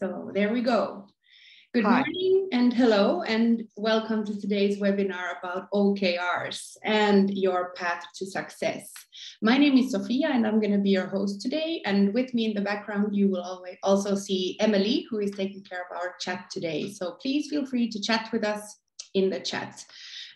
So there we go. Good Hi. morning and hello and welcome to today's webinar about OKRs and your path to success. My name is Sophia and I'm going to be your host today. And with me in the background, you will always also see Emily, who is taking care of our chat today. So please feel free to chat with us in the chat.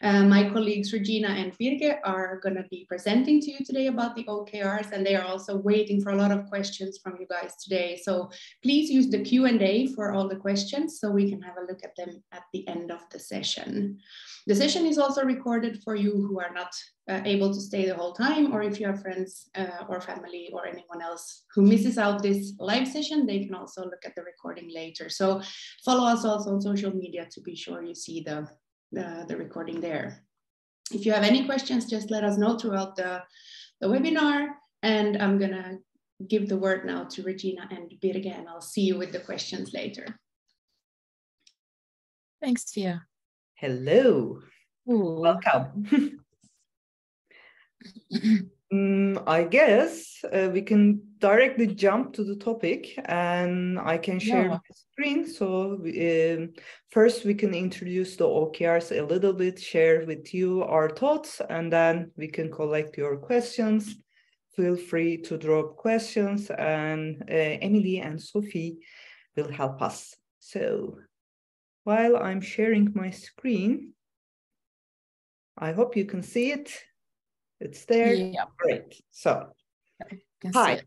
My colleagues Regina and Birge are going to be presenting to you today about the OKRs, and they are also waiting for a lot of questions from you guys today. So please use the Q&A for all the questions so we can have a look at them at the end of the session. The session is also recorded for you who are not able to stay the whole time, or if you have friends or family or anyone else who misses out this live session, they can also look at the recording later. So follow us also on social media to be sure you see the recording there. If you have any questions, just let us know throughout the webinar, and I'm gonna give the word now to Regina and Birge, and I'll see you with the questions later. Thanks, Tia. Hello. Ooh. Welcome. I guess we can directly jump to the topic, and I can share my screen. So first we can introduce the OKRs a little bit, share with you our thoughts, and then we can collect your questions. Feel free to drop questions, and Emily and Sophie will help us. So while I'm sharing my screen, I hope you can see it. It's there. Yeah. Great. So, hi.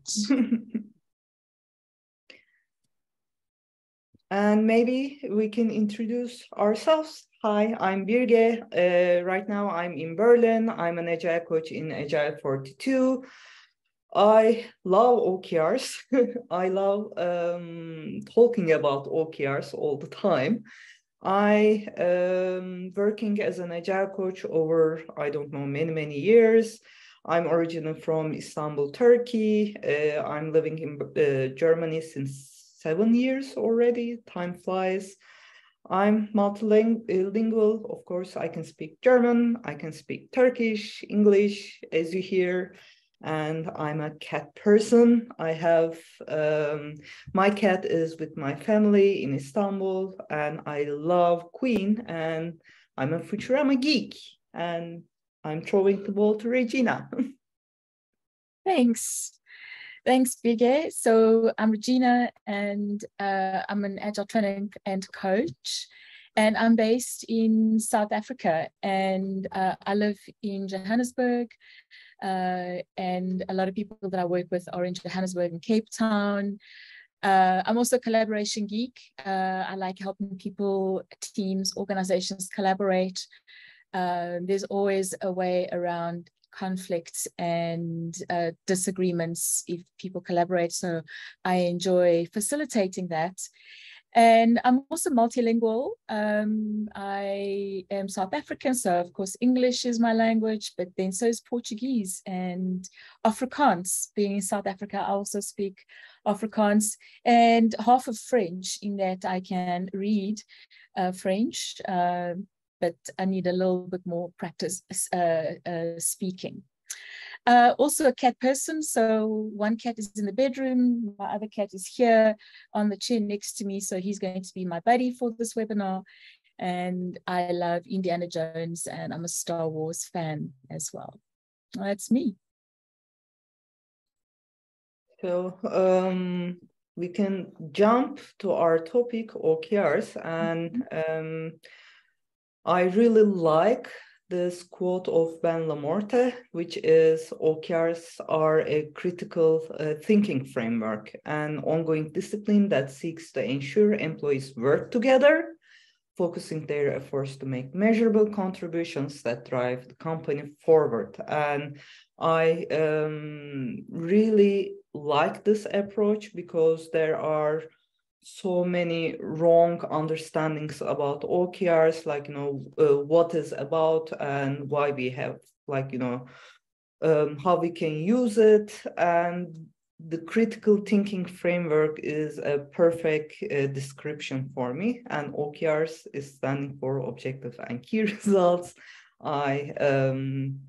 And maybe we can introduce ourselves. Hi, I'm Birge. Right now I'm in Berlin. I'm an Agile coach in Agile 42. I love OKRs. I love talking about OKRs all the time. I am working as an Agile coach over, I don't know, many years. I'm originally from Istanbul, Turkey. I'm living in Germany since 7 years already. Time flies. I'm multilingual. Of course, I can speak German. I can speak Turkish, English, as you hear. And I'm a cat person. I have, my cat is with my family in Istanbul, and I love Queen, and I'm a Futurama geek, and I'm throwing the ball to Regina. Thanks, Birge. So I'm Regina, and I'm an Agile trainer and coach, and I'm based in South Africa, and I live in Johannesburg. And a lot of people that I work with are in Johannesburg and Cape Town. I'm also a collaboration geek. I like helping people, teams, organizations collaborate. There's always a way around conflicts and disagreements if people collaborate. So I enjoy facilitating that. And I'm also multilingual. I am South African, so of course English is my language, but then so is Portuguese and Afrikaans. Being in South Africa, I also speak Afrikaans and half of French, in that I can read French, but I need a little bit more practice speaking. Also a cat person, so one cat is in the bedroom, my other cat is here on the chair next to me, so he's going to be my buddy for this webinar. And I love Indiana Jones, and I'm a Star Wars fan as well. That's me. So we can jump to our topic, OKRs, and I really like this quote of Ben Lamorte, which is OKRs are a critical thinking framework, an ongoing discipline that seeks to ensure employees work together, focusing their efforts to make measurable contributions that drive the company forward. And I really like this approach because there are so many wrong understandings about OKRs, like, what is about and why we have, like, how we can use it. And the critical thinking framework is a perfect description for me. And OKRs is standing for objective and key results. I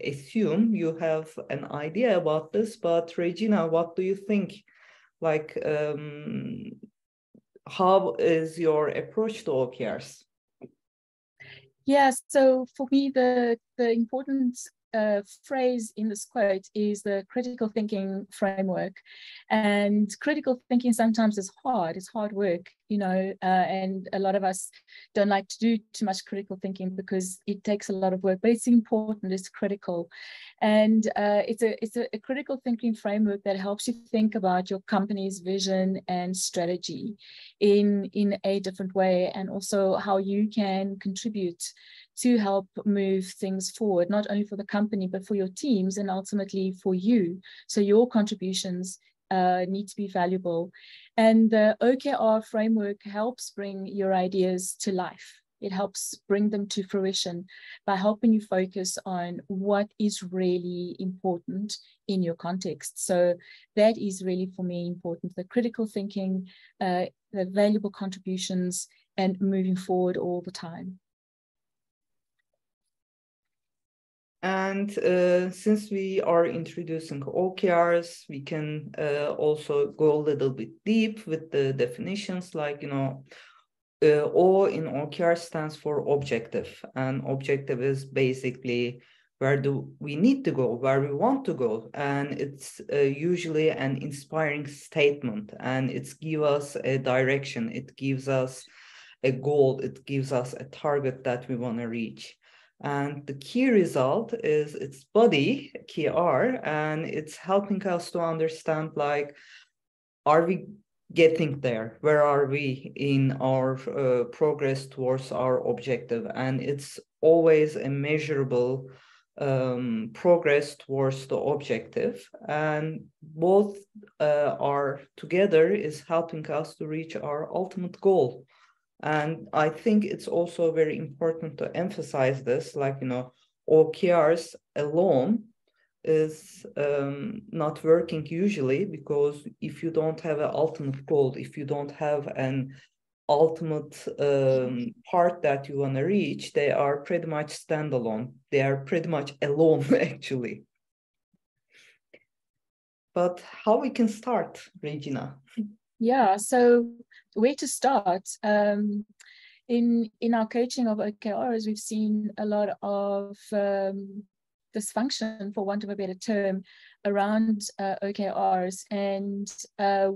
assume you have an idea about this, but Regina, what do you think? Like, how is your approach to OKRs? Yeah, so for me, the important phrase in this quote is the critical thinking framework. And critical thinking sometimes is hard. It's hard work, you know, and a lot of us don't like to do too much critical thinking because it takes a lot of work, but it's important, it's critical. And it's a critical thinking framework that helps you think about your company's vision and strategy in a different way, and also how you can contribute to help move things forward, not only for the company, but for your teams and ultimately for you. So your contributions need to be valuable. And the OKR framework helps bring your ideas to life. It helps bring them to fruition by helping you focus on what is really important in your context. So that is really, for me, important: the critical thinking, the valuable contributions, and moving forward all the time. And since we are introducing OKRs, we can also go a little bit deep with the definitions, like, you know, O in OKR stands for objective, and objective is basically where do we need to go, where we want to go, and it's usually an inspiring statement, and it gives us a direction, it gives us a goal, it gives us a target that we want to reach. And the key result is its body, KR, and it's helping us to understand, like, are we getting there? Where are we in our progress towards our objective? And it's always a measurable progress towards the objective. And both are together is helping us to reach our ultimate goal. And I think it's also very important to emphasize this, like, you know, OKRs alone is not working usually, because if you don't have an ultimate goal, if you don't have an ultimate part that you want to reach, they are pretty much standalone. They are pretty much alone, actually. But how we can start, Regina? Yeah, so where to start? In our coaching of OKRs, we've seen a lot of dysfunction, for want of a better term, around OKRs. And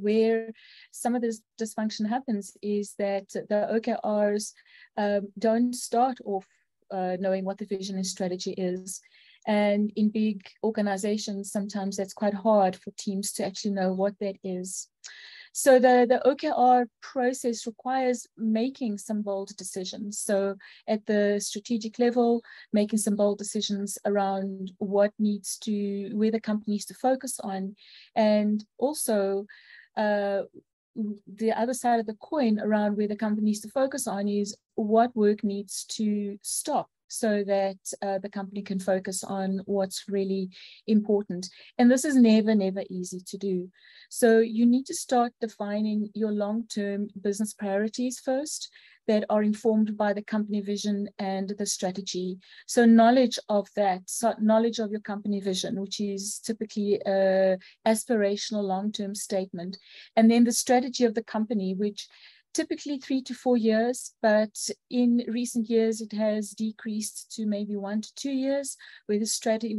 where some of this dysfunction happens is that the OKRs don't start off knowing what the vision and strategy is. And in big organizations, sometimes that's quite hard for teams to actually know what that is. So the OKR process requires making some bold decisions. So at the strategic level, making some bold decisions around where the company needs to focus on. And also the other side of the coin around where the company needs to focus on is what work needs to stop, so that the company can focus on what's really important. And this is never, never easy to do. So you need to start defining your long-term business priorities first that are informed by the company vision and the strategy. So knowledge of that, so knowledge of your company vision, which is typically an aspirational long-term statement. And then the strategy of the company, which typically 3 to 4 years, but in recent years, it has decreased to maybe 1 to 2 years, where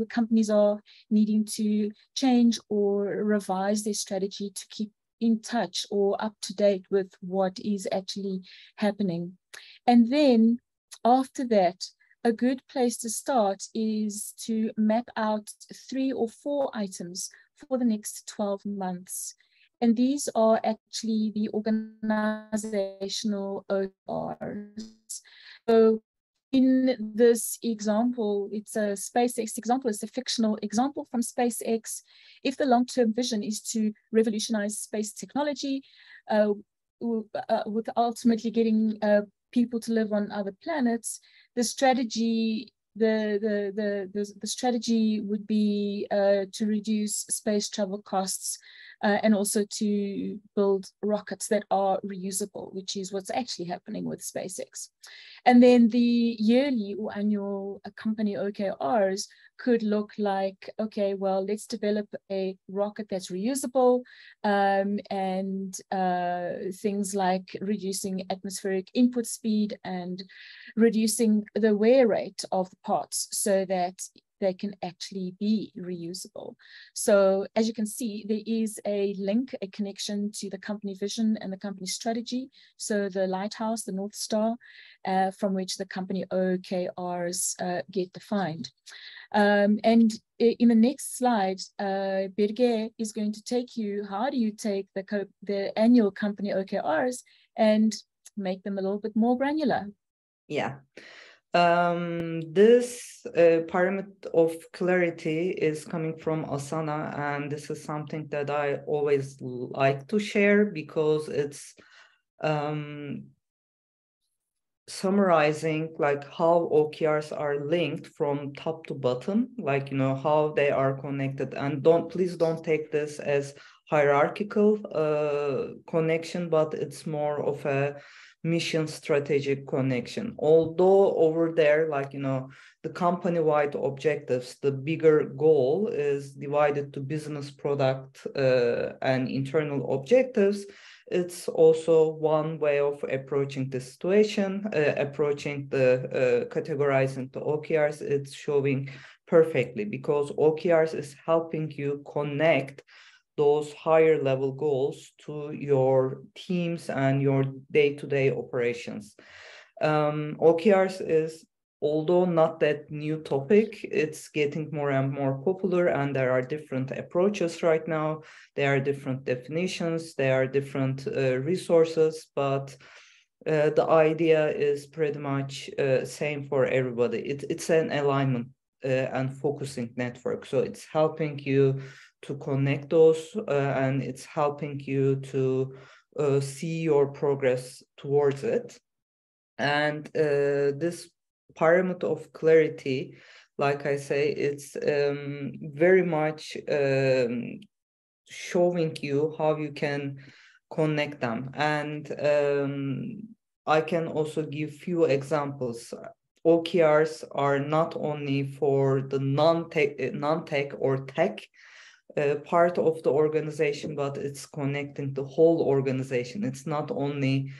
companies are needing to change or revise their strategy to keep in touch or up to date with what is actually happening. And then after that, a good place to start is to map out 3 or 4 items for the next 12 months. And these are actually the organizational OKRs. So in this example, it's a SpaceX example, it's a fictional example from SpaceX. If the long-term vision is to revolutionize space technology, with ultimately getting people to live on other planets, the strategy strategy would be to reduce space travel costs, and also to build rockets that are reusable, which is what's actually happening with SpaceX. And then the yearly or annual company OKRs could look like, okay, well, let's develop a rocket that's reusable, and things like reducing atmospheric input speed and reducing the wear rate of the parts so that they can actually be reusable. So as you can see, there is a link, a connection to the company vision and the company strategy. So the lighthouse, the North Star, from which the company OKRs get defined. And in the next slide, Birge is going to take you, how do you take the annual company OKRs and make them a little bit more granular? Yeah. This pyramid of clarity is coming from Asana, and this is something that I always like to share because it's summarizing like how OKRs are linked from top to bottom, like, you know, how they are connected. And please don't take this as hierarchical connection, but it's more of a mission strategic connection. Although over there, like, you know, the company-wide objectives, the bigger goal is divided to business, product, and internal objectives. It's also one way of approaching the situation, approaching the categorizing the OKRs. It's showing perfectly because OKRs is helping you connect those higher level goals to your teams and your day-to-day operations. OKRs is, although not that new topic, it's getting more and more popular, and there are different approaches right now. There are different definitions, there are different resources, but the idea is pretty much same for everybody. It's an alignment and focusing network. So it's helping you to connect those, and it's helping you to see your progress towards it. And this pyramid of clarity, like I say, it's very much showing you how you can connect them. And I can also give few examples. OKRs are not only for the non-tech or tech part of the organization, but it's connecting the whole organization. It's not only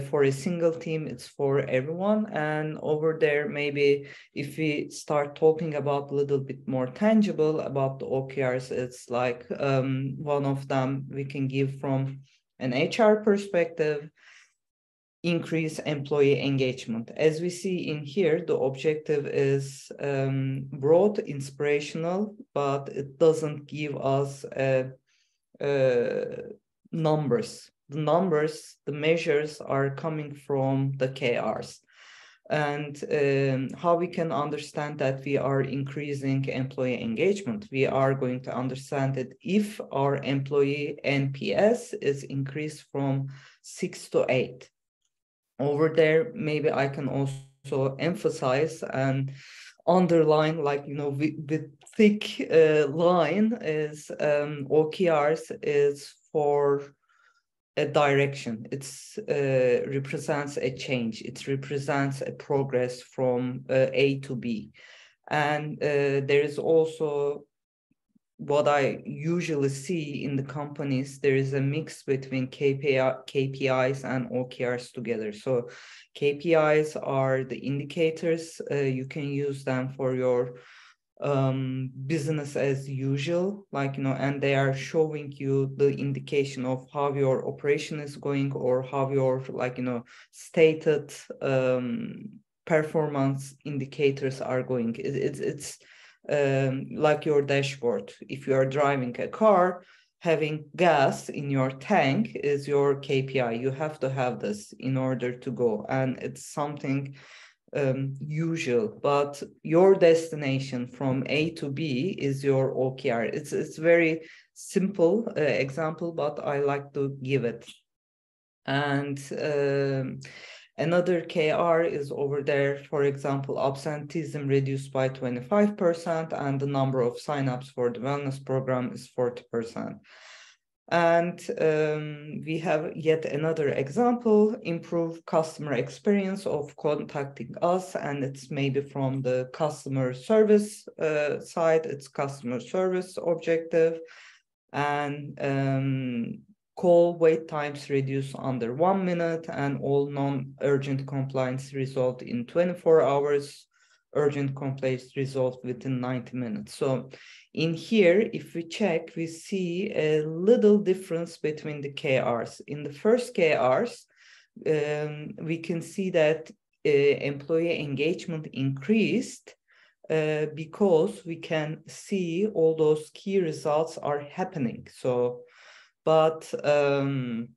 for a single team, it's for everyone. And over there, maybe if we start talking about a little bit more tangible about the OKRs, it's like one of them we can give from an HR perspective: increase employee engagement. As we see in here, the objective is broad, inspirational, but it doesn't give us numbers. The measures are coming from the KRs. And how we can understand that we are increasing employee engagement? We are going to understand that if our employee NPS is increased from 6 to 8. Over there, maybe I can also emphasize and underline, like, you know, with thick line is OKRs is for a direction. It's represents a change. It represents a progress from A to B. And there is also what I usually see in the companies, there is a mix between KPIs and OKRs together. So KPIs are the indicators. You can use them for your business as usual, like, you know, and they are showing you the indication of how your operation is going or how your, like, you know, stated performance indicators are going. It's like your dashboard. If you are driving a car, having gas in your tank is your KPI. You have to have this in order to go, and it's something usual. But your destination from A to B is your OKR. It's very simple example, but I like to give it. And another KR is over there, for example, absenteeism reduced by 25%, and the number of signups for the wellness program is 40%. And we have yet another example, improve customer experience of contacting us. And it's maybe from the customer service side, it's customer service objective. And call wait times reduce under 1 minute, and all non-urgent complaints resolved in 24 hours. Urgent complaints resolved within 90 minutes. So in here, if we check, we see a little difference between the KRs. In the first KRs, we can see that employee engagement increased because we can see all those key results are happening. So, but in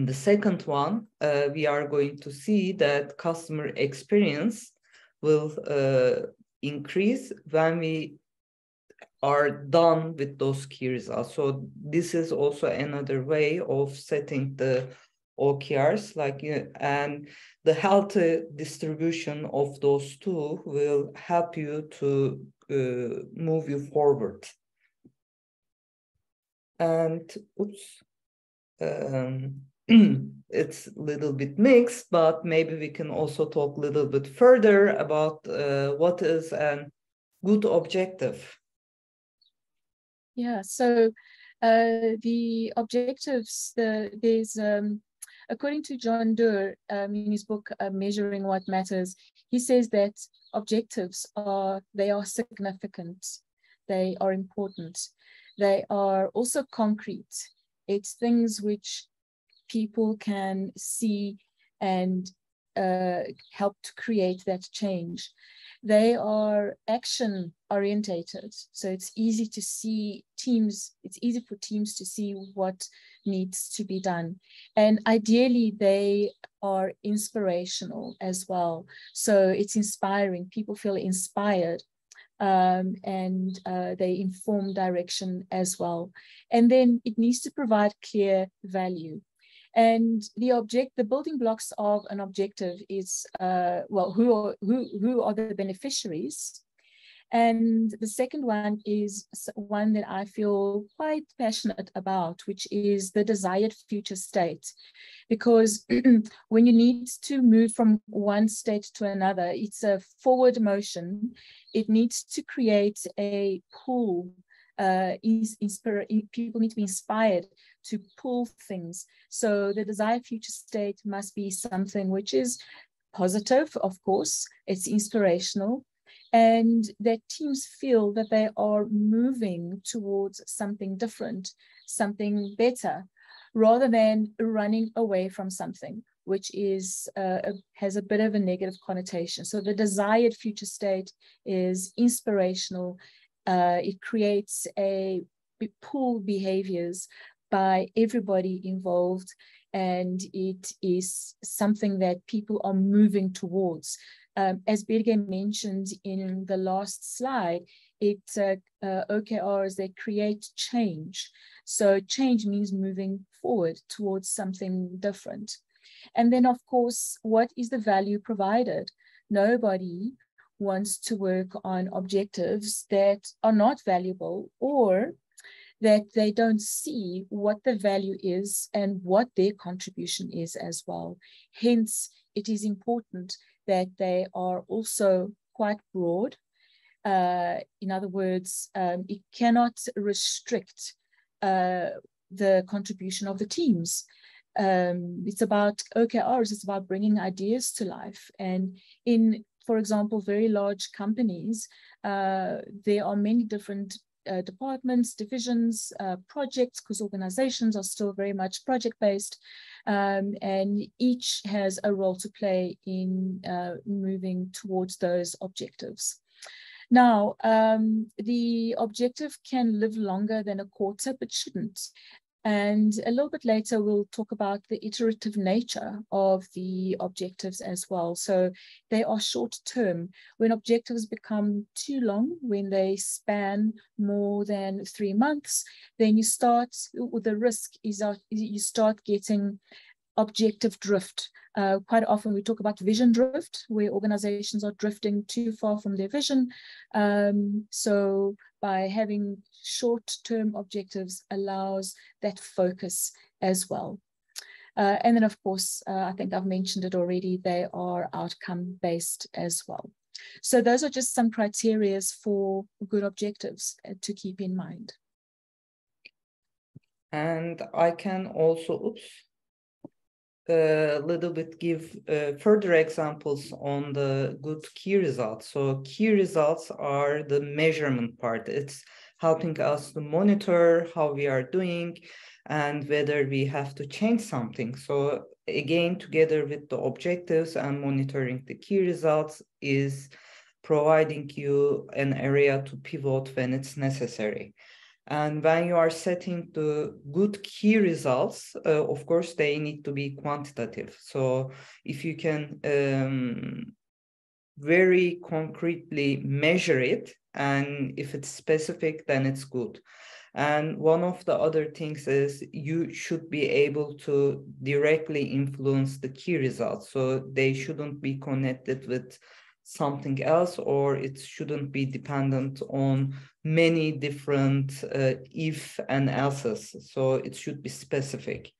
the second one, we are going to see that customer experience will increase when we are done with those key results. So this is also another way of setting the OKRs, like, and the healthy distribution of those two will help you to move you forward. And oops. It's a little bit mixed, but maybe we can also talk a little bit further about what is a good objective. Yeah, so the objectives, there's, according to John Doerr, in his book, Measuring What Matters, he says that objectives they are significant, they are important, they are also concrete. It's things which people can see and help to create that change. They are action-orientated, so it's easy to see teams, it's easy for teams to see what needs to be done. And ideally, they are inspirational as well. So it's inspiring, people feel inspired. And they inform direction as well. And then it needs to provide clear value. And the building blocks of an objective is, well, who are the beneficiaries? And the second one is one that I feel quite passionate about, which is the desired future state. Because when you need to move from one state to another, it's a forward motion. It needs to create a pull. People need to be inspired to pull things. So the desired future state must be something which is positive, of course, it's inspirational, and that teams feel that they are moving towards something different, something better, rather than running away from something which is has a bit of a negative connotation. So the desired future state is inspirational. It creates a pull behaviors by everybody involved, and it is something that people are moving towards. As Birge mentioned in the last slide, OKRs, they create change. So change means moving forward towards something different. And then, of course, what is the value provided? Nobody wants to work on objectives that are not valuable, or that they don't see what the value is and what their contribution is as well. Hence, it is important that they are also quite broad. In other words, it cannot restrict the contribution of the teams. It's about OKRs, it's about bringing ideas to life. And in, for example, very large companies, there are many different departments, divisions, projects, because organizations are still very much project-based, and each has a role to play in moving towards those objectives. Now, the objective can live longer than a quarter, but shouldn't. And a little bit later, we'll talk about the iterative nature of the objectives as well. So they are short term. When objectives become too long, when they span more than 3 months, then you start, the risk is that you start getting objective drift. Quite often we talk about vision drift, where organizations are drifting too far from their vision. So by having short-term objectives allows that focus as well. And then, of course, I think I've mentioned it already, they are outcome-based as well. So those are just some criteria for good objectives to keep in mind. And I can also, a little bit give further examples on the good key results. So key results are the measurement part. It's helping us to monitor how we are doing and whether we have to change something. So again, together with the objectives and monitoring the key results is providing you an area to pivot when it's necessary. And when you are setting the good key results, of course, they need to be quantitative. So if you can very concretely measure it, and if it's specific, then it's good. And one of the other things is you should be able to directly influence the key results. So they shouldn't be connected with something else, or it shouldn't be dependent on many different if and else's. So it should be specific.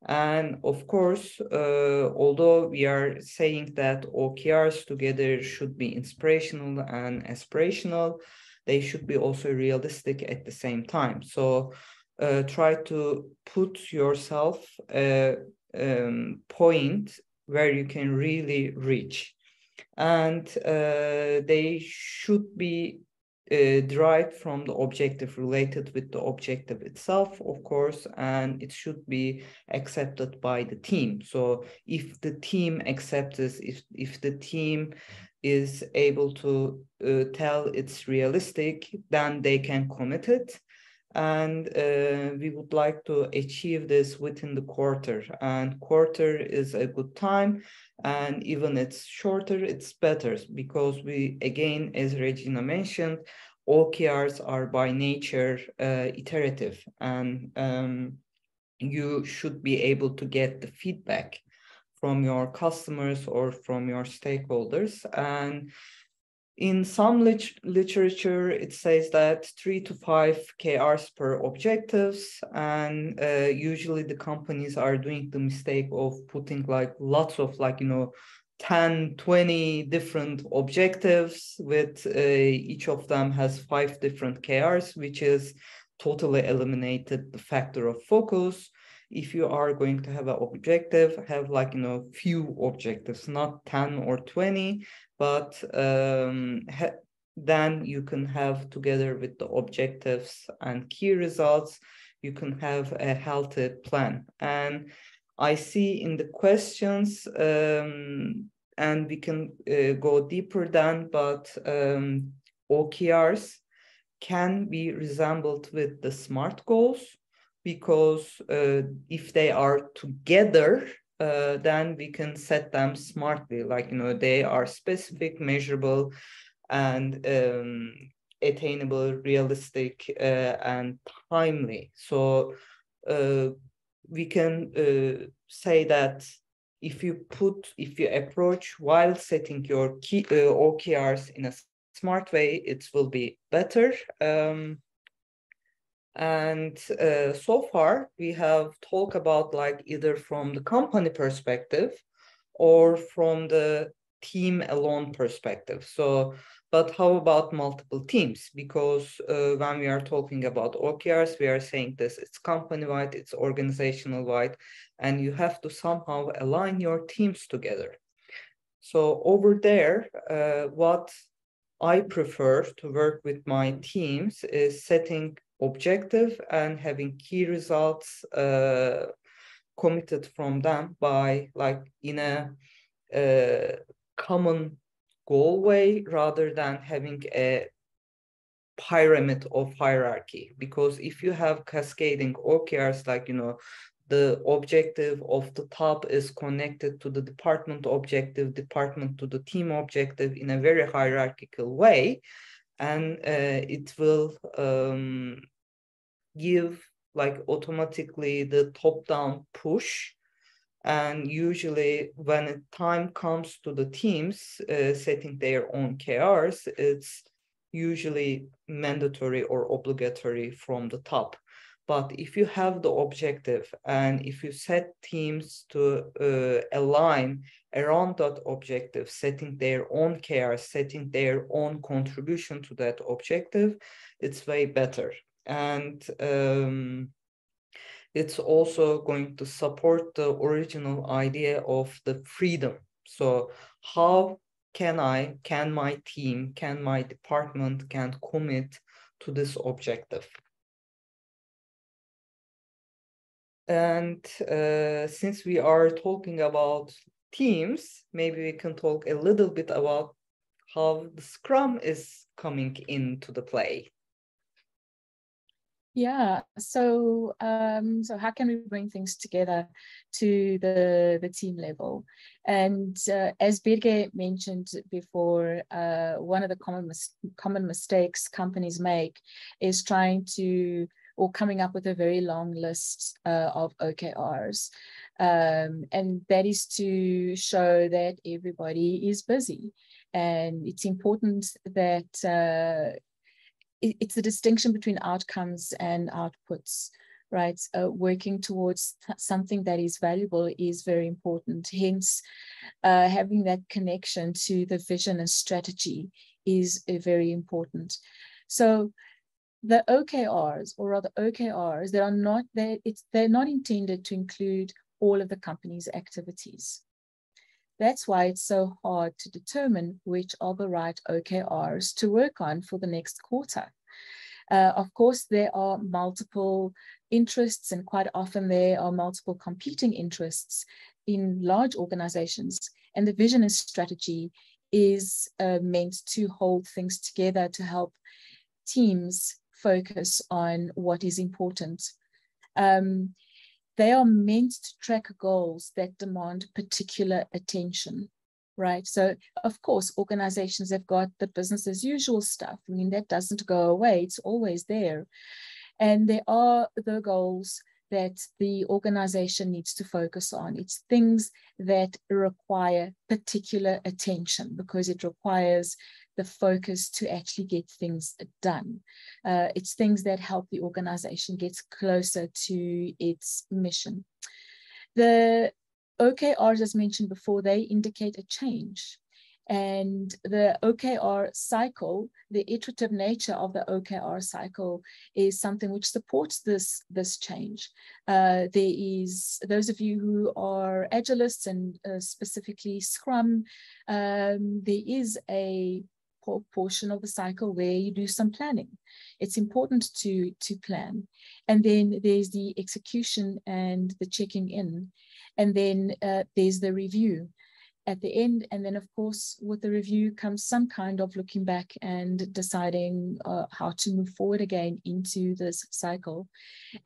And of course, although we are saying that OKRs together should be inspirational and aspirational, they should be also realistic at the same time. So try to put yourself a point where you can really reach. And they should be derived from the objective, related with the objective itself, of course, and it should be accepted by the team. So if the team accepts this, if the team is able to tell it's realistic, then they can commit it. And we would like to achieve this within the quarter, and quarter is a good time, and even it's shorter, it's better, because we, again, as Regina mentioned, OKRs are by nature iterative, and you should be able to get the feedback from your customers or from your stakeholders. And in some literature, it says that 3 to 5 KRs per objectives, and usually the companies are doing the mistake of putting like lots of 10, 20 different objectives with each of them has 5 different KRs, which is totally eliminated the factor of focus. If you are going to have an objective, have few objectives, not 10 or 20, but then you can have, together with the objectives and key results, you can have a healthy plan. And I see in the questions, and we can go deeper then, but OKRs can be resembled with the SMART goals, because if they are together, then we can set them smartly, they are specific, measurable, and attainable, realistic, and timely. So we can say that if you approach while setting your key OKRs in a smart way, it will be better. And so far we have talked about either from the company perspective or from the team alone perspective. So, but how about multiple teams? Because when we are talking about OKRs, we are saying this, it's company-wide, it's organizational-wide, and you have to somehow align your teams together. So over there, what I prefer to work with my teams is setting objective and having key results committed from them by in a common goal way, rather than having a pyramid of hierarchy. Because if you have cascading OKRs, the objective of the top is connected to the department objective, department to the team objective in a very hierarchical way, and it will give automatically the top-down push. And usually when the time comes to the teams setting their own KRs, it's usually mandatory or obligatory from the top. But if you have the objective and if you set teams to align around that objective, setting their own care, setting their own contribution to that objective, it's way better. And it's also going to support the original idea of the freedom. So how can my team, can my department can commit to this objective? And since we are talking about teams, maybe we can talk a little bit about how the Scrum is coming into the play. Yeah, so so how can we bring things together to the team level? And as Birge mentioned before, one of the common mistakes companies make is trying to, or coming up with a very long list of OKRs. And that is to show that everybody is busy. And it's important that it's the distinction between outcomes and outputs, right? Working towards something that is valuable is very important. Hence, having that connection to the vision and strategy is very important. So the OKRs, or rather OKRs, they're not intended to include all of the company's activities. That's why it's so hard to determine which are the right OKRs to work on for the next quarter. Of course, there are multiple interests, and quite often there are multiple competing interests in large organizations. And the vision and strategy is meant to hold things together to help teams focus on what is important. They are meant to track goals that demand particular attention, right? So, of course, organizations have got the business as usual stuff. I mean, that doesn't go away. It's always there. And there are the goals that the organization needs to focus on. It's things that require particular attention because it requires the focus to actually get things done. It's things that help the organization get closer to its mission. The OKRs, as mentioned before, they indicate a change. And the OKR cycle, the iterative nature of the OKR cycle is something which supports this change. There is, those of you who are Agilists and specifically Scrum, there is a portion of the cycle where you do some planning. It's important to plan. And then there's the execution and the checking in. And then there's the review at the end. And then, of course, with the review comes some kind of looking back and deciding how to move forward again into this cycle.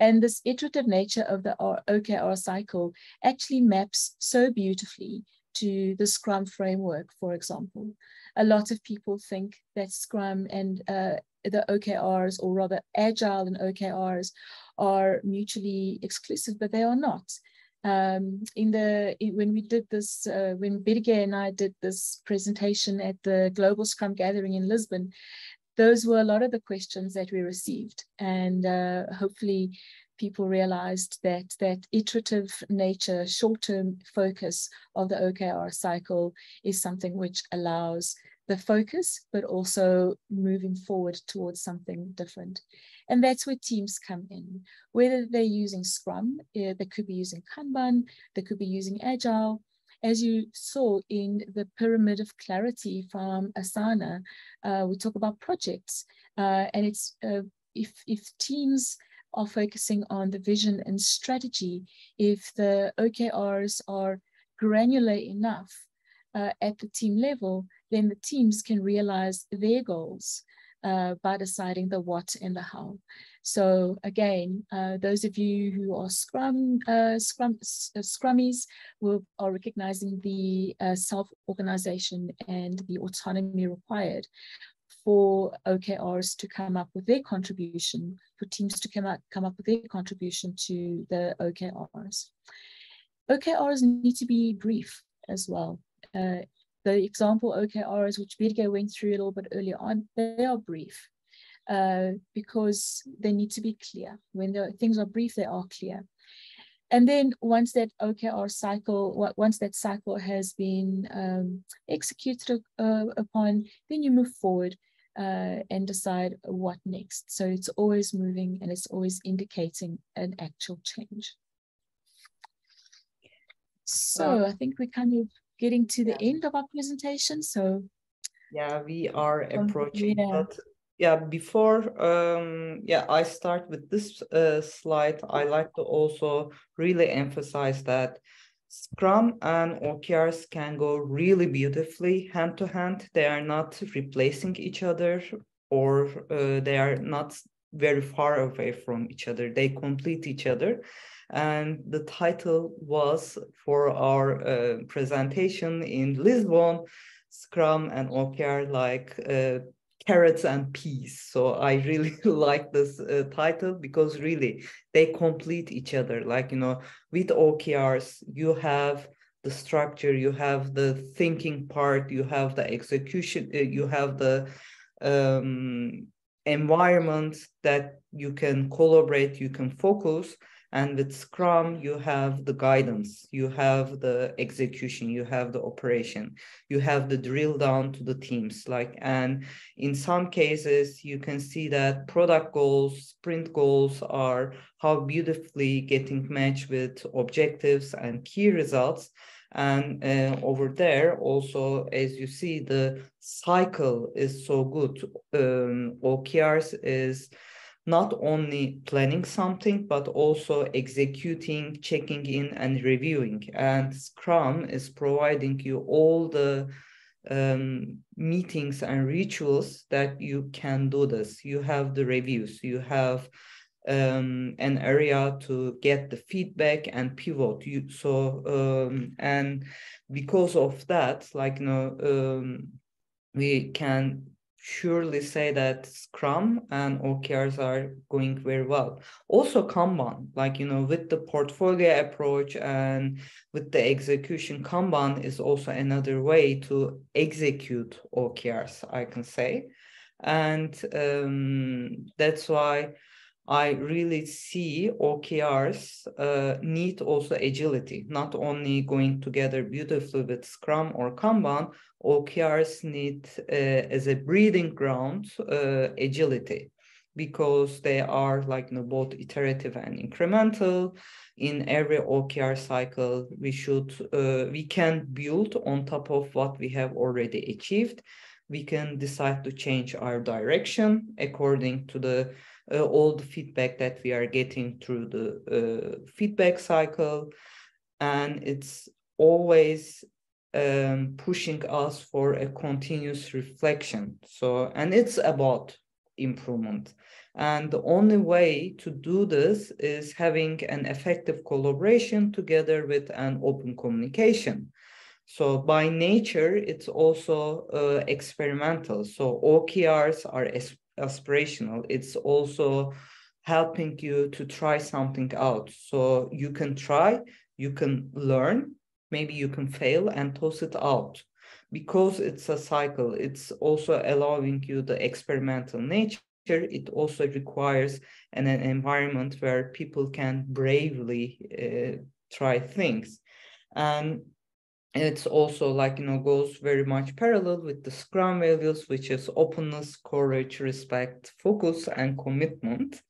And this iterative nature of the OKR cycle actually maps so beautifully to the Scrum framework, for example. A lot of people think that Scrum and the OKRs, or rather Agile and OKRs, are mutually exclusive, but they are not. When we did this, when Birge and I did this presentation at the Global Scrum Gathering in Lisbon, those were a lot of the questions that we received. And hopefully people realized that that iterative nature, short-term focus of the OKR cycle is something which allows the focus, but also moving forward towards something different. And that's where teams come in. Whether they're using Scrum, they could be using Kanban, they could be using Agile. As you saw in the pyramid of clarity from Asana, we talk about projects. And it's if teams are focusing on the vision and strategy, if the OKRs are granular enough at the team level, then the teams can realize their goals by deciding the what and the how. So again, those of you who are Scrummies are recognizing the self-organization and the autonomy required for OKRs to come up with their contribution, for teams to come up with their contribution to the OKRs. OKRs need to be brief as well. the example OKRs, which Birge went through a little bit earlier on, they are brief because they need to be clear. When things are brief, they are clear. And then once that OKR cycle, once that cycle has been executed upon, then you move forward and decide what next. So it's always moving and it's always indicating an actual change. So I think we're kind of getting to the end of our presentation. So yeah, we are approaching, but yeah, before I start with this slide, I like to also really emphasize that Scrum and OKRs can go really beautifully hand to hand. They are not replacing each other, or they are not very far away from each other. They complete each other. And the title was for our presentation in Lisbon, Scrum and OKR like carrots and peas. So I really like this title because really they complete each other. Like, you know, with OKRs, you have the structure, you have the thinking part, you have the execution, you have the environment that you can collaborate, you can focus. And with Scrum, you have the guidance, you have the execution, you have the operation, you have the drill down to the teams. And in some cases, you can see that product goals, sprint goals are how beautifully getting matched with objectives and key results. And over there, also, as you see, the cycle is so good. OKRs is not only planning something, but also executing, checking in, and reviewing. And Scrum is providing you all the meetings and rituals that you can do this. You have the reviews, you have an area to get the feedback and pivot. And because of that, we can surely say that Scrum and OKRs are going very well. Also Kanban, with the portfolio approach and with the execution, Kanban is also another way to execute OKRs, I can say. And that's why I really see OKRs need also agility, not only going together beautifully with Scrum or Kanban. OKRs need as a breeding ground agility, because they are both iterative and incremental. In every OKR cycle, we can build on top of what we have already achieved. We can decide to change our direction according to the all the feedback that we are getting through the feedback cycle. And it's always pushing us for a continuous reflection. And it's about improvement. And the only way to do this is having an effective collaboration together with an open communication. So by nature, it's also experimental. So OKRs are aspirational. It's also helping you to try something out. So you can try, you can learn, maybe you can fail and toss it out. Because it's a cycle, it's also allowing you the experimental nature. It also requires an environment where people can bravely try things. And it's also goes very much parallel with the Scrum values, which is openness, courage, respect, focus, and commitment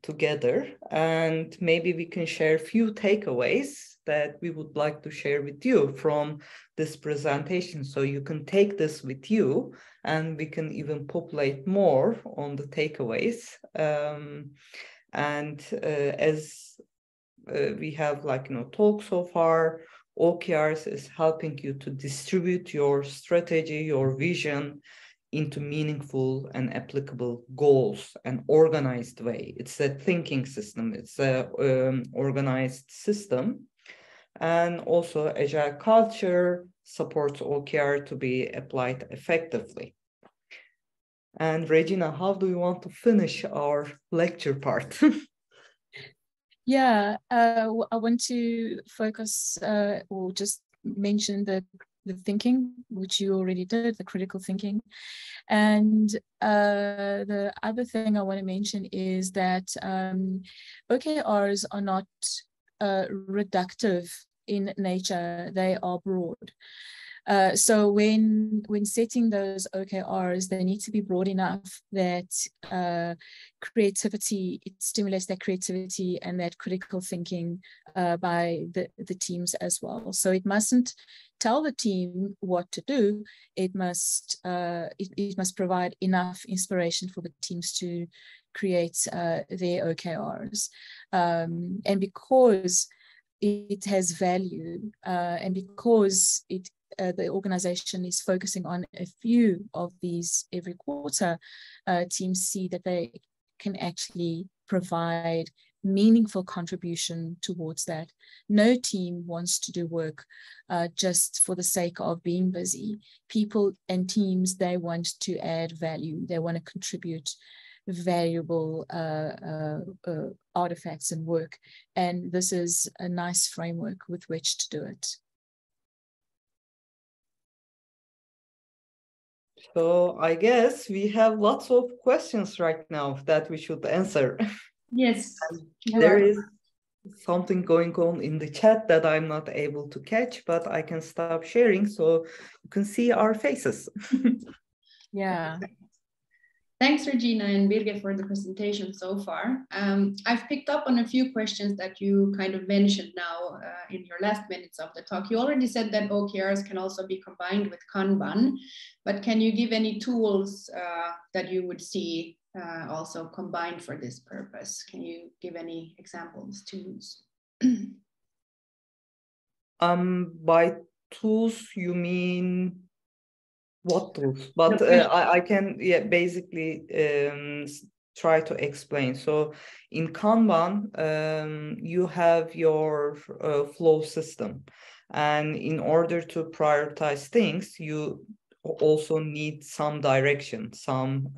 together. And maybe we can share a few takeaways that we would like to share with you from this presentation. So you can take this with you, and we can even populate more on the takeaways. As we have talked so far, OKRs is helping you to distribute your strategy, your vision into meaningful and applicable goals, an organized way. It's a thinking system. It's a organized system. And also Agile culture supports OKR to be applied effectively. And Regina, how do you want to finish our lecture part? Yeah, I want to focus or just mention the the thinking, which you already did, the critical thinking. And the other thing I want to mention is that OKRs are not reductive in nature, they are broad. So when setting those OKRs, they need to be broad enough that creativity, it stimulates that creativity and that critical thinking by the teams as well. So it mustn't tell the team what to do. It must provide enough inspiration for the teams to create their OKRs. And because it has value, and because the organization is focusing on a few of these every quarter, teams see that they can actually provide meaningful contribution towards that. No team wants to do work just for the sake of being busy. People and teams, they want to add value. They want to contribute valuable artifacts and work. And this is a nice framework with which to do it. So I guess we have lots of questions right now that we should answer. Yes. There is something going on in the chat that I'm not able to catch, but I can stop sharing so you can see our faces. Yeah. Thanks, Regina and Birge, for the presentation so far. I've picked up on a few questions that you kind of mentioned now in your last minutes of the talk. You already said that OKRs can also be combined with Kanban, but can you give any tools that you would see also combined for this purpose? Can you give any examples, tools? By tools, you mean what tools? But I can basically try to explain. So in Kanban, you have your flow system, and in order to prioritize things, you also need some direction, some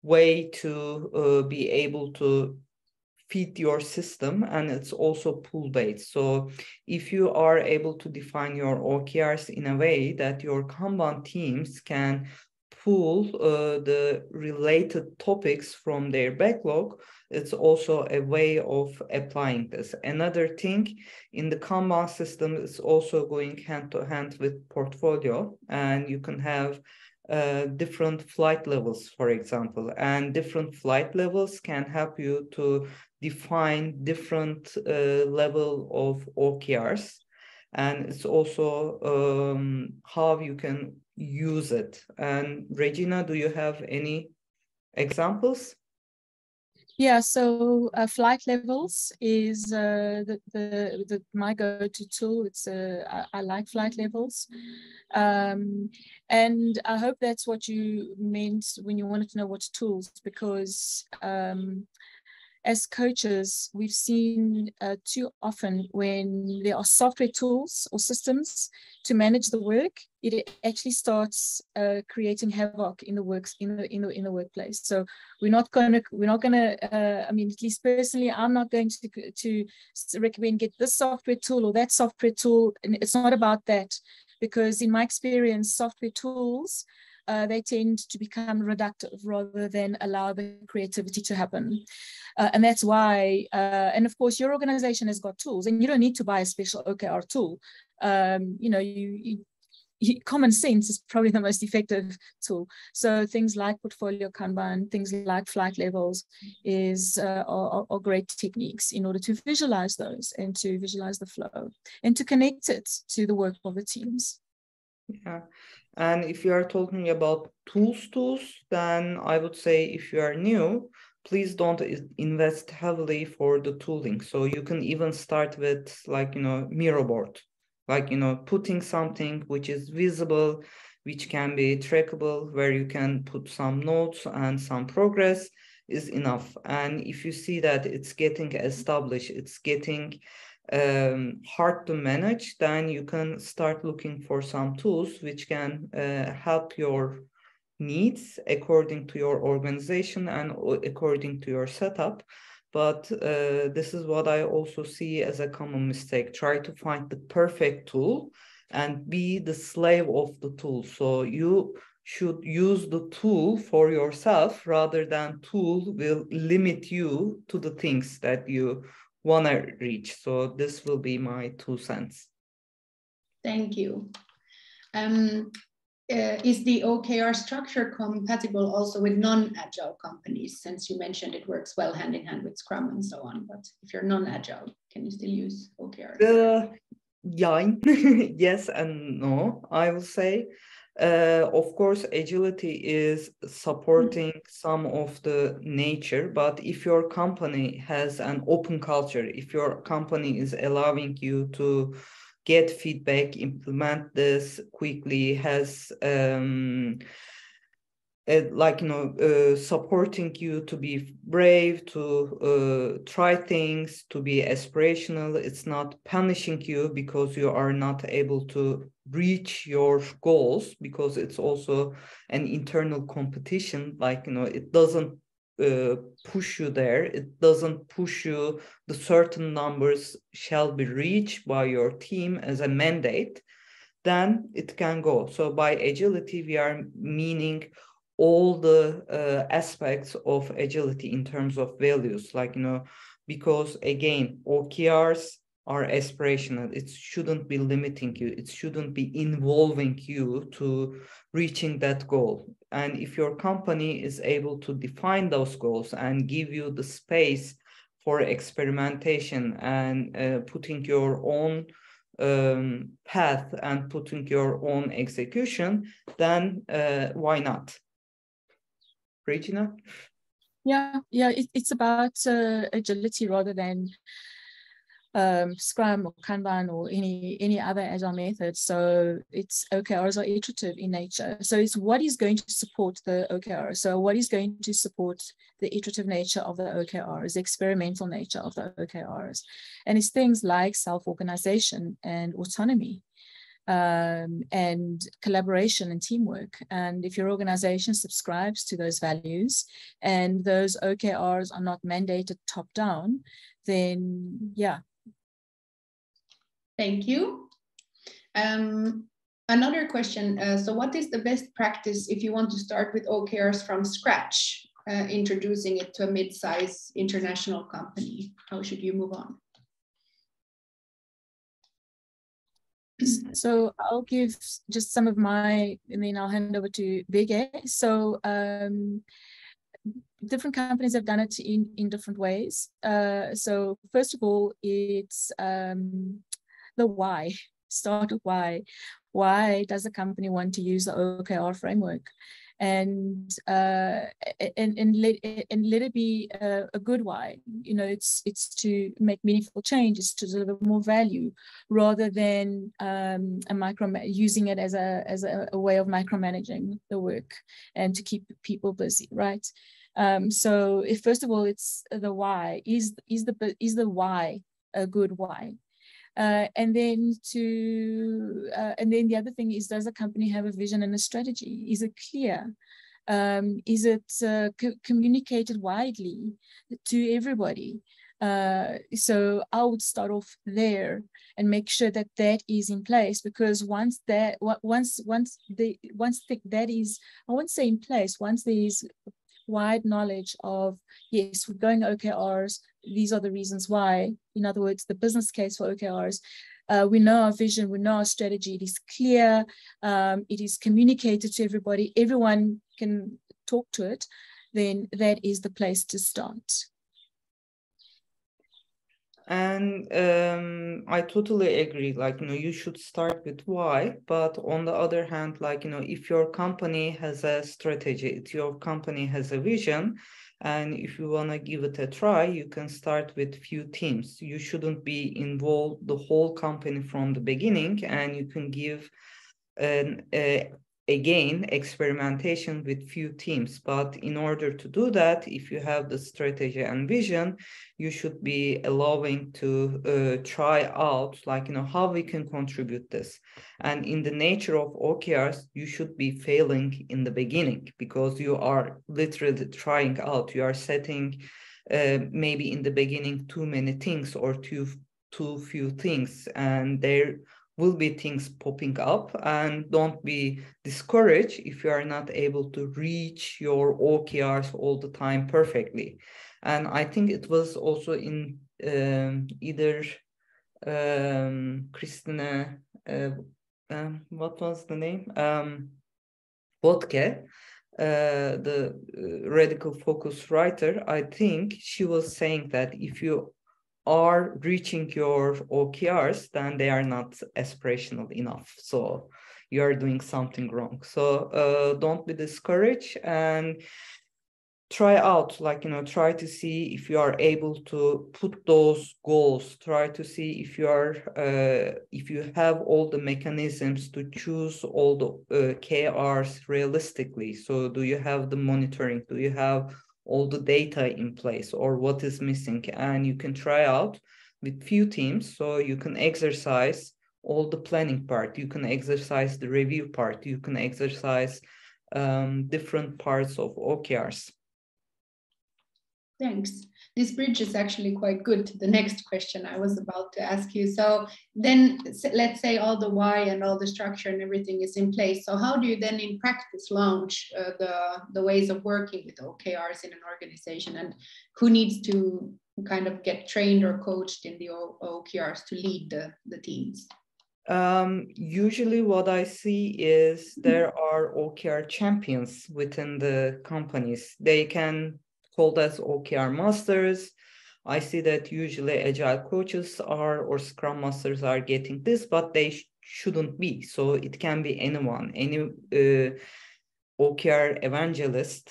way to be able to feed your system, and it's also pool-based. So if you are able to define your OKRs in a way that your Kanban teams can pull the related topics from their backlog, it's also a way of applying this. Another thing in the Kanban system is also going hand to hand with portfolio, and you can have different flight levels, for example, and different flight levels can help you to define different level of OKRs, and it's also how you can use it. And Regina, do you have any examples? Yeah, so flight levels is my go-to tool. It's I like flight levels, and I hope that's what you meant when you wanted to know what tools, because as coaches, we've seen too often when there are software tools or systems to manage the work, it actually starts creating havoc in the workplace. So we're not gonna. I mean, at least personally, I'm not going to recommend get this software tool or that software tool. And it's not about that, because in my experience, software tools, they tend to become reductive rather than allow the creativity to happen. And that's why, and of course, your organization has got tools, and you don't need to buy a special OKR tool. You know, common sense is probably the most effective tool. So things like portfolio Kanban, things like flight levels are great techniques in order to visualize those and to visualize the flow and to connect it to the work of the teams. Yeah. And if you are talking about tools, then I would say if you are new, please don't invest heavily for the tooling. So you can even start with, like, Miro board, like, putting something which is visible, which can be trackable, where you can put some notes and some progress is enough. And if you see that it's getting established, it's getting hard to manage, then you can start looking for some tools which can help your needs according to your organization and according to your setup. But this is what I also see as a common mistake. Try to find the perfect tool and be the slave of the tool. So you should use the tool for yourself rather than tool will limit you to the things that you want to reach. So this will be my 2 cents. Thank you. Is the OKR structure compatible also with non-agile companies? Since you mentioned it works well hand in hand with Scrum and so on, but if you're non-agile, can you still use OKRs? Yes and no, I will say. Of course, agility is supporting some of the nature, but if your company has an open culture, if your company is allowing you to get feedback, implement this quickly, has supporting you to be brave, to try things, to be aspirational. It's not punishing you because you are not able to reach your goals, because it's also an internal competition. It doesn't push you there. It doesn't push you. The certain numbers shall be reached by your team as a mandate. Then it can go. So by agility, we are meaning all the aspects of agility in terms of values, because again, OKRs are aspirational. It shouldn't be limiting you. It shouldn't be involving you to reaching that goal. And if your company is able to define those goals and give you the space for experimentation and putting your own path and putting your own execution, then why not? Regina? Yeah, it's about agility rather than Scrum or Kanban or any other agile method. So it's OKRs are iterative in nature. So it's what is going to support the OKR. So what is going to support the iterative nature of the OKRs, the experimental nature of the OKRs. And it's things like self-organization and autonomy. And collaboration and teamwork. And if your organization subscribes to those values and those OKRs are not mandated top down, then yeah. Thank you. Another question. So what is the best practice if you want to start with OKRs from scratch, introducing it to a mid-size international company? How should you move on? So I'll give just some of my, and then I'll hand over to Birge. So different companies have done it in different ways. So first of all, it's the why. Start with why. Why does a company want to use the OKR framework? And let it be a good why. You know, it's to make meaningful change, it's to deliver more value, rather than using it as a way of micromanaging the work and to keep people busy, right? So if first of all, it's the why. Is the why a good why? And then the other thing is, does the company have a vision and a strategy? Is it clear? Is it communicated widely to everybody? So I would start off there and make sure that that is in place, because once that is, I won't say in place, once there is wide knowledge of, yes, we're going OKRs, these are the reasons why. In other words, the business case for OKRs. We know our vision, we know our strategy, it is clear, it is communicated to everybody, everyone can talk to it, then that is the place to start. And I totally agree, you should start with why, but on the other hand, if your company has a strategy, if your company has a vision, and if you want to give it a try, you can start with few teams. You shouldn't be involved the whole company from the beginning, and you can give again, experimentation with few teams. But in order to do that, if you have the strategy and vision, you should be allowing to try out, how we can contribute this. And in the nature of OKRs, you should be failing in the beginning, because you are literally trying out. You are setting maybe in the beginning too many things or too few things, and there will be things popping up, and don't be discouraged if you are not able to reach your OKRs all the time perfectly. And I think it was also in either Christina, what was the name? Vodke, the radical focus writer. I think she was saying that if you are reaching your OKRs, then they are not aspirational enough. So you are doing something wrong. So don't be discouraged and try out, like, try to see if you are able to put those goals, try to see if you are, if you have all the mechanisms to choose all the KRs realistically. So do you have the monitoring? Do you have all the data in place, or what is missing? And you can try out with few teams, so you can exercise all the planning part, you can exercise the review part, you can exercise different parts of OKRs. Thanks. This bridge is actually quite good to the next question I was about to ask you. So then let's say all the why and all the structure and everything is in place. So how do you then in practice launch the ways of working with OKRs in an organization, and who needs to kind of get trained or coached in the OKRs to lead the teams? Usually what I see is there are OKR champions within the companies. They can called as OKR masters. I see that usually agile coaches are, or scrum masters are getting this, but they shouldn't be. So it can be anyone, any OKR evangelist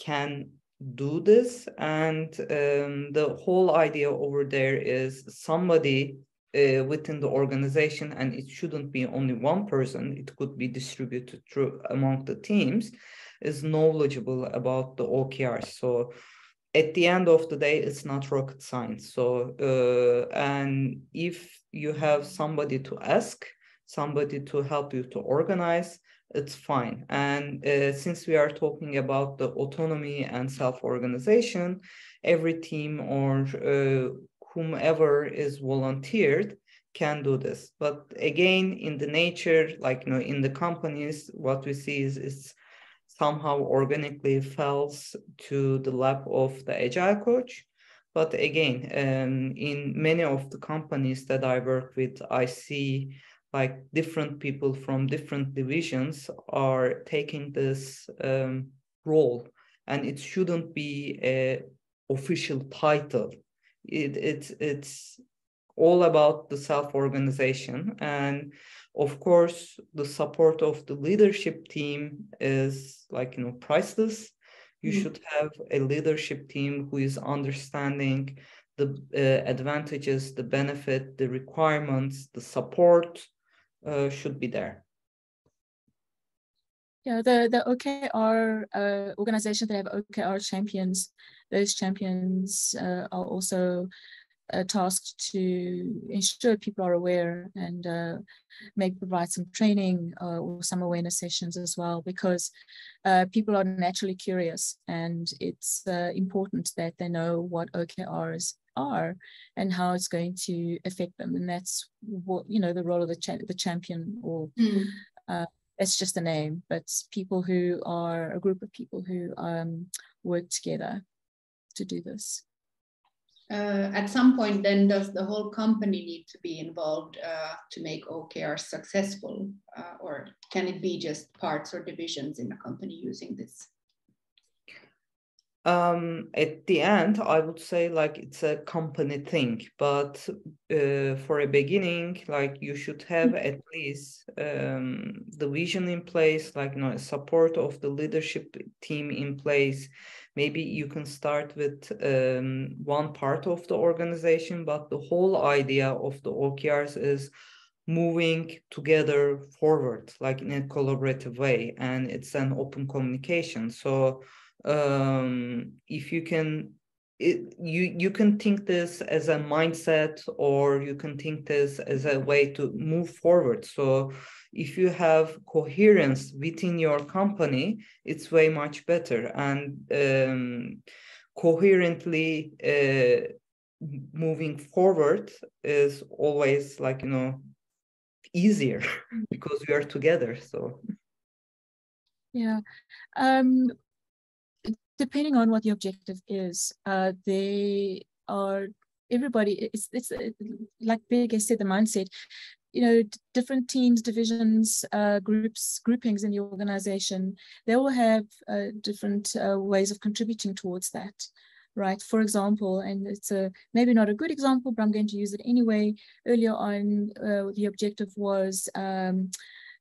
can do this. And the whole idea over there is somebody within the organization, and it shouldn't be only one person, it could be distributed through among the teams, is knowledgeable about the OKRs. So at the end of the day, it's not rocket science. So and if you have somebody to ask, somebody to help you to organize, it's fine. And since we are talking about the autonomy and self-organization, every team or whomever is volunteered can do this. But again, in the nature, like, in the companies, what we see is somehow organically falls to the lap of the agile coach. But again, in many of the companies that I work with, I see like different people from different divisions are taking this role, and it shouldn't be an official title. It's all about the self-organization, and of course the support of the leadership team is like, priceless. You should have a leadership team who is understanding the advantages, the benefit, the requirements, the support should be there. Yeah, the OKR organizations that have OKR champions, those champions are also tasked to ensure people are aware and maybe provide some training or some awareness sessions as well, because people are naturally curious, and it's important that they know what OKRs are and how it's going to affect them. And that's what, the role of the champion, or it's just a name, but people who are a group of people who work together to do this. At some point then, does the whole company need to be involved to make OKRs successful, or can it be just parts or divisions in a company using this? At the end, I would say like it's a company thing, but for a beginning, like you should have at least the vision in place, like, support of the leadership team in place. Maybe you can start with one part of the organization, but the whole idea of the OKRs is moving together forward, like in a collaborative way, and it's an open communication. So if you can, you can think this as a mindset, or you can think this as a way to move forward. So if you have coherence within your company, it's way much better. And coherently moving forward is always like, easier because we are together. So yeah, depending on what the objective is, they are everybody. It's like Birge said, the mindset. You know, different teams, divisions, groupings in the organization, they will have different ways of contributing towards that, right? For example, and it's maybe not a good example, but I'm going to use it anyway. Earlier on, the objective was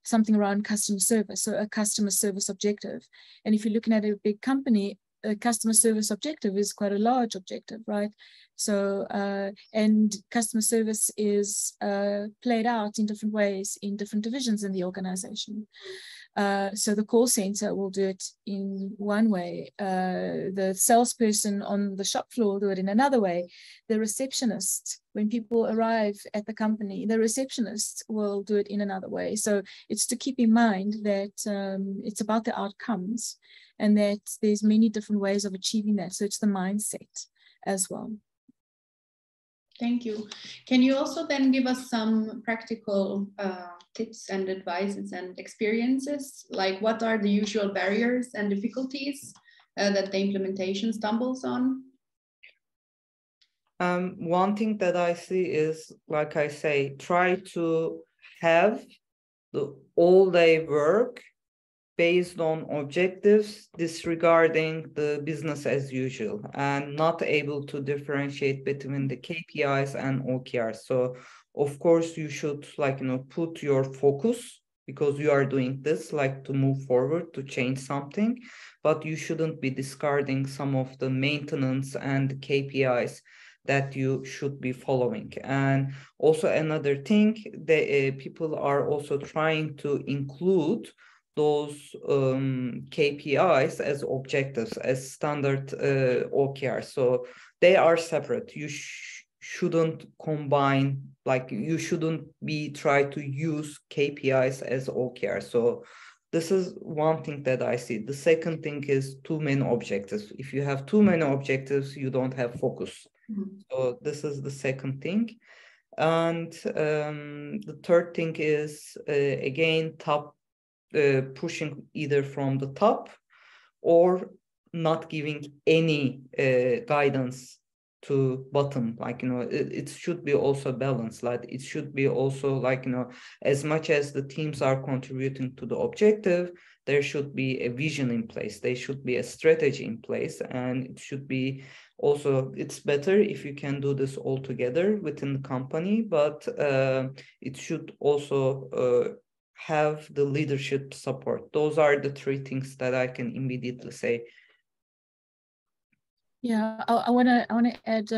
something around customer service, so a customer service objective. And if you're looking at a big company, a customer service objective is quite a large objective, right? So, and customer service is played out in different ways in different divisions in the organization. So the call center will do it in one way. The salesperson on the shop floor will do it in another way. The receptionist, when people arrive at the company, the receptionist will do it in another way. So it's to keep in mind that it's about the outcomes and that there's many different ways of achieving that. So it's the mindset as well. Thank you. Can you also then give us some practical tips and advices and experiences? Like what are the usual barriers and difficulties that the implementation stumbles on? One thing that I see is, like I say, try to have the all-day work based on objectives disregarding the business as usual and not able to differentiate between the KPIs and OKRs. So of course you should put your focus because you are doing this to move forward, to change something, but you shouldn't be discarding some of the maintenance and KPIs that you should be following. And also another thing, people are also trying to include those KPIs as objectives, as standard OKRs. So they are separate. You shouldn't combine, you shouldn't try to use KPIs as OKRs. So this is one thing that I see. The second thing is too many objectives. If you have too many objectives, you don't have focus. Mm-hmm. So this is the second thing. And the third thing is, again, pushing either from the top or not giving any guidance to bottom. It should be also balanced. It should be also as much as the teams are contributing to the objective, there should be a vision in place. There should be a strategy in place, and it should be also, it's better if you can do this all together within the company, but it should also have the leadership support. Those are the three things that I can immediately say. Yeah, I want to add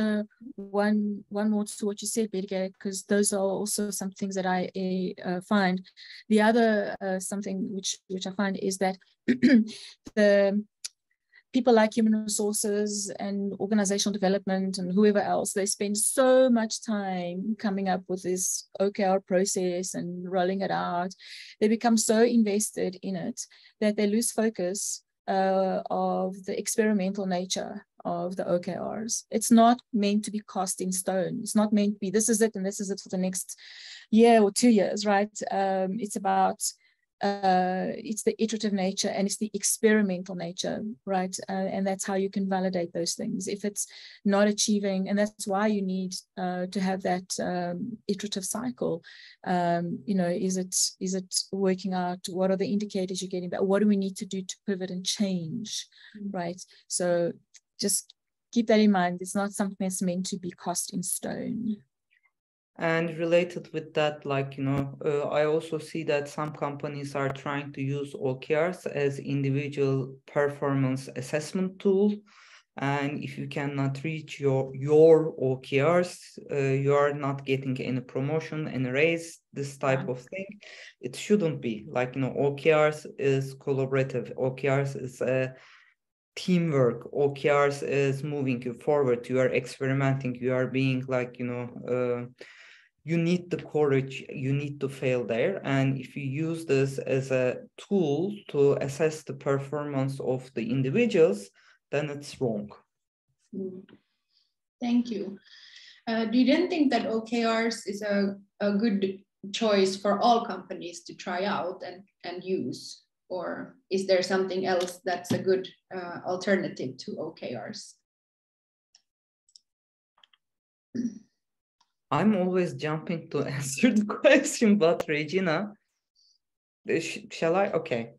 one more to what you said, Birge, because those are also some things that I find. The other something which I find is that the people like human resources and organizational development and whoever else, they spend so much time coming up with this OKR process and rolling it out. They become so invested in it that they lose focus of the experimental nature of the OKRs. It's not meant to be cast in stone. It's not meant to be, this is it and this is it for the next year or 2 years, right? It's about it's the iterative nature and it's the experimental nature, right? And that's how you can validate those things. If it's not achieving, and that's why you need to have that iterative cycle. Is it working out? What are the indicators you're getting back? What do we need to do to pivot and change, right? So just keep that in mind. It's not something that's meant to be cast in stone. And related with that, I also see that some companies are trying to use OKRs as individual performance assessment tool. And if you cannot reach your OKRs, you are not getting any promotion, any raise, this type of thing. It shouldn't be. OKRs is collaborative. OKRs is teamwork. OKRs is moving you forward. You are experimenting. You are being you need the courage, you need to fail there. And if you use this as a tool to assess the performance of the individuals, then it's wrong. Thank you. Do you then think that OKRs is a good choice for all companies to try out and use? Or is there something else that's a good alternative to OKRs? I'm always jumping to answer the question, but Regina, shall I? Okay.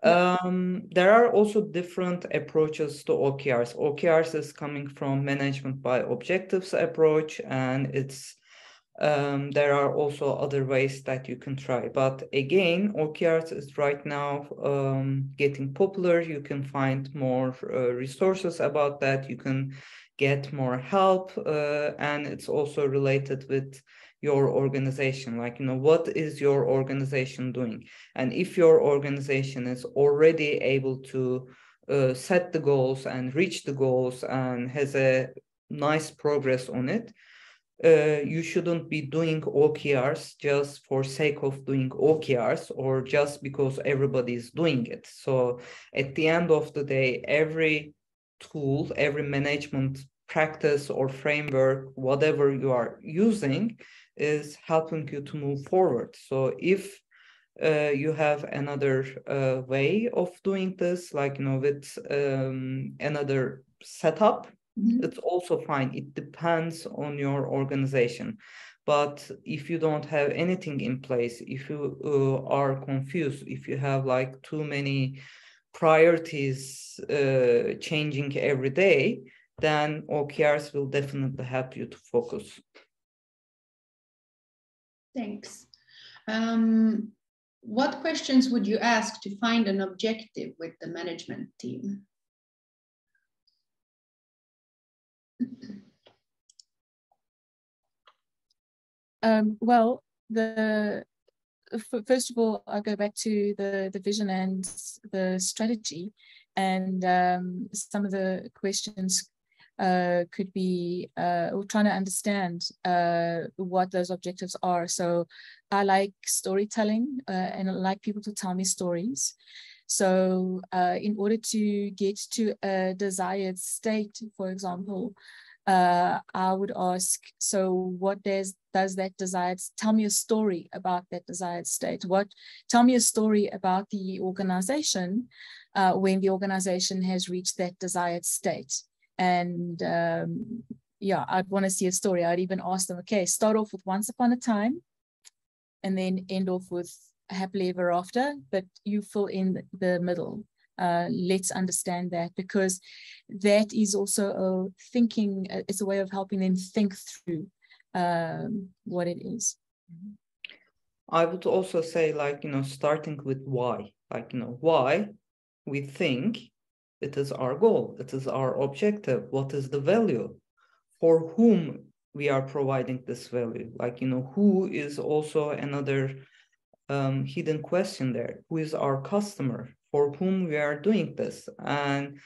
There are also different approaches to OKRs. OKRs is coming from management by objectives approach, and it's there are also other ways that you can try. But again, OKRs is right now getting popular. You can find more resources about that. You can get more help, and it's also related with your organization. Like, what is your organization doing? And if your organization is already able to set the goals and reach the goals and has a nice progress on it, you shouldn't be doing OKRs just for sake of doing OKRs or just because everybody is doing it. So at the end of the day, every tool, every management practice or framework, whatever you are using, is helping you to move forward. So if you have another way of doing this, like, with another setup, it's also fine. It depends on your organization. But if you don't have anything in place, if you are confused, if you have like too many priorities changing every day, then OKRs will definitely help you to focus. Thanks. What questions would you ask to find an objective with the management team? Well, first of all, I'll go back to the vision and the strategy, and some of the questions could be we're trying to understand what those objectives are. So I like storytelling and I like people to tell me stories. So in order to get to a desired state, for example, I would ask, so what does that desired, tell me a story about that desired state. Tell me a story about the organization when the organization has reached that desired state. And yeah, I'd want to see a story. I'd even ask them, okay, start off with once upon a time and then end off with happily ever after, but you fill in the middle. Let's understand that, because that is also a thinking, it's a way of helping them think through what it is. I would also say, like, starting with why, like, why we think it is our goal, it is our objective, what is the value, for whom we are providing this value, like, who is also another hidden question there. Who is our customer? For whom we are doing this? And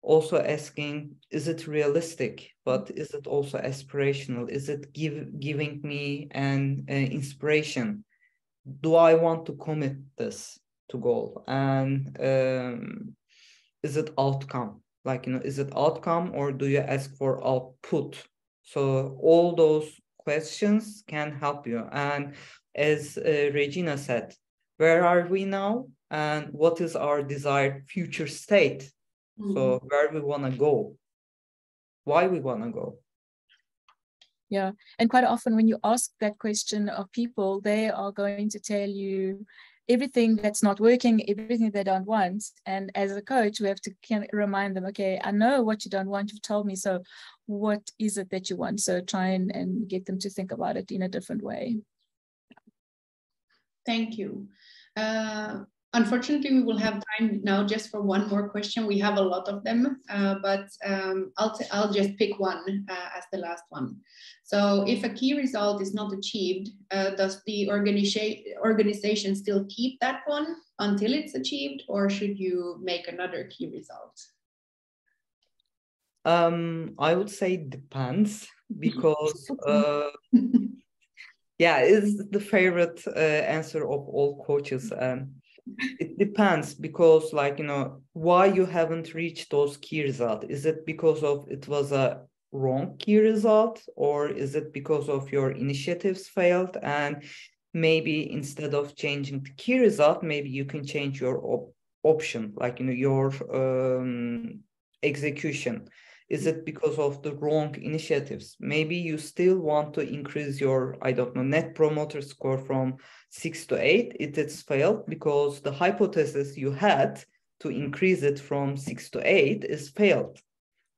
also asking, is it realistic? But is it also aspirational? Is it giving me an inspiration? Do I want to commit this to goal? And is it outcome? Like, is it outcome, or do you ask for output? So all those questions can help you. And as Regina said, where are we now? And what is our desired future state? So where we want to go, why we want to go. Yeah, and quite often when you ask that question of people, they are going to tell you everything that's not working, everything they don't want. And as a coach, we have to remind them, okay, I know what you don't want, you've told me, so what is it that you want? So try and get them to think about it in a different way. Thank you. Unfortunately, we will have time now just for one more question. We have a lot of them, but I'll just pick one as the last one. So if a key result is not achieved, does the organization still keep that one until it's achieved, or should you make another key result? I would say depends, because yeah, it's the favorite answer of all coaches. It depends, because, like, why you haven't reached those key results. Is it because of it was a wrong key result, or is it because of your initiatives failed? And maybe instead of changing the key result, maybe you can change your option, like, your execution. Is it because of the wrong initiatives? Maybe you still want to increase your, I don't know, net promoter score from 6 to 8. It has failed because the hypothesis you had to increase it from 6 to 8 is failed.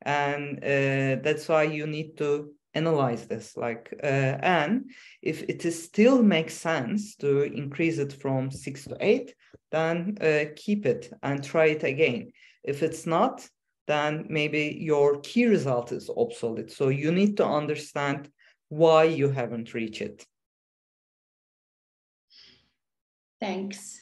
And that's why you need to analyze this, and if it is still makes sense to increase it from 6 to 8, then keep it and try it again. If it's not, then maybe your key result is obsolete. So you need to understand why you haven't reached it. Thanks.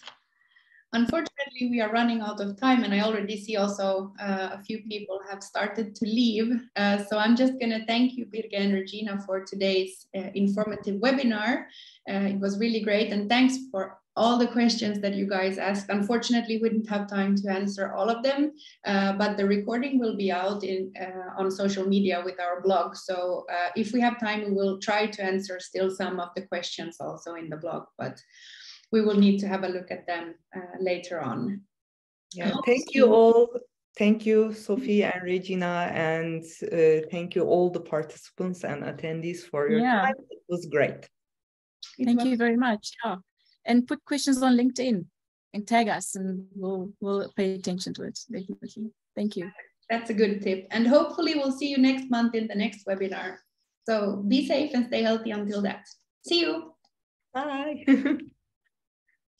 Unfortunately, we are running out of time, and I already see also a few people have started to leave. So I'm just going to thank you, Birge and Regina, for today's informative webinar. It was really great, and thanks for all the questions that you guys asked. Unfortunately, we didn't have time to answer all of them, but the recording will be out on social media with our blog. So if we have time, we will try to answer still some of the questions also in the blog, but we will need to have a look at them later on. Yeah, thank you all. Thank you, Sophie and Regina, and thank you all the participants and attendees for your time. It was great. Thank you very much. Yeah. And put questions on LinkedIn and tag us, and we'll pay attention to it, definitely. Thank you. That's a good tip. And hopefully we'll see you next month in the next webinar. So be safe and stay healthy until that. See you. Bye.